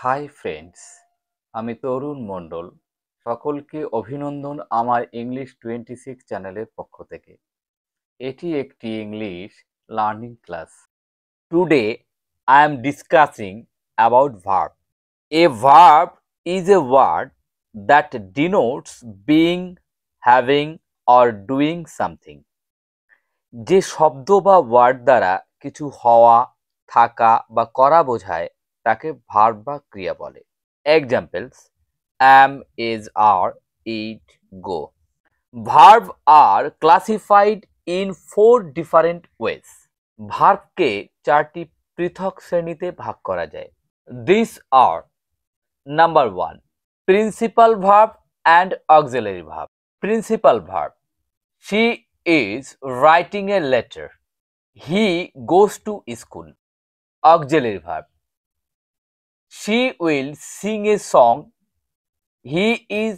Hi friends, আমি তরুণ মণ্ডল। সকলকে অভিনন্দন আমার ইংলিশ 26 চ্যানেলের পক্ষ থেকে। এটি একটি English learning class. Today I am discussing about verb. A verb is a word that denotes being, having or doing something. যে শব্দ বা ওয়ার্ড দ্বারা কিছু হওয়া, থাকা বা করা বোঝায় তাকে ভার্ব বা ক্রিয়া বলে। Examples: am, is, are, eat, go. Verb are classified in 4 different ways. ভার্বকে 4টি পৃথক শ্রেণীতে ভাগ করা যায়। These are: Number 1, principal verb and auxiliary verb. Principal verb: she is writing a letter. He goes to school. Auxiliary verb: she will sing a song. He is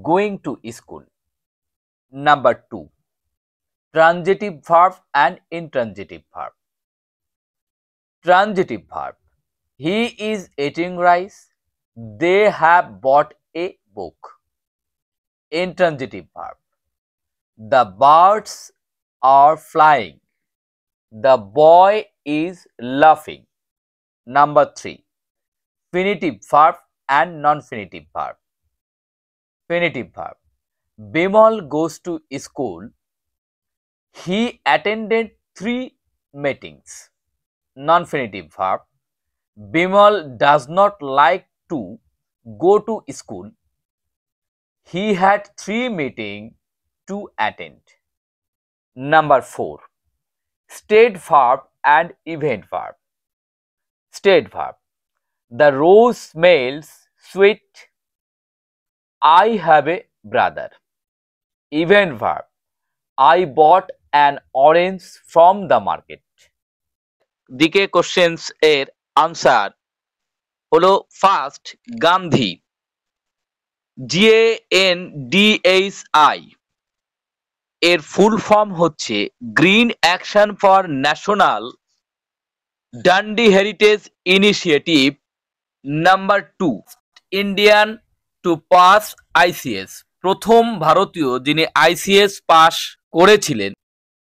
going to school. Number 2, transitive verb and intransitive verb. Transitive verb: he is eating rice. They have bought a book. Intransitive verb: the birds are flying. The boy is laughing. Number 3, finitive verb and non-finitive verb. Finitive verb: Bimal goes to school. He attended 3 meetings. Non-finitive verb: Bimal does not like to go to school. He had 3 meetings to attend. Number 4, state verb and event verb. State verb: the rose smells sweet. I have a brother. Event verb: I bought an orange from the market. দিকে questions এর answer হলো first, Gandhi, GANDHI এর full form হচ্ছে green action for national Dandi heritage initiative. Number 2, Indian to pass ICS, প্রথম ভারতীয় যিনি ICS পাস করেছিলেন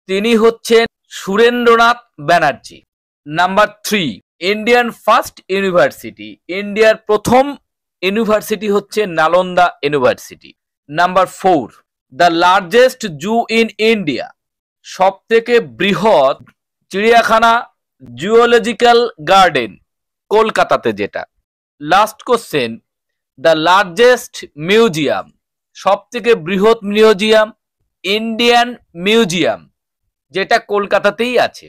তিনি হচ্ছেন Surendranath Banerjee. Number 3, Indian first university, ইন্ডিয়ার প্রথম ইউনিভার্সিটি হচ্ছে Nalanda university. Number 4, the largest zoo in India, সব থেকে বৃহৎ চিড়িয়াখানা, জুওলজিক্যাল গার্ডেন, কলকাতাতে যেটা। Last question, the largest museum, সব থেকে বৃহৎ মিউজিয়াম, ইন্ডিয়ান মিউজিয়াম, যেটা কলকাতাতেই আছে।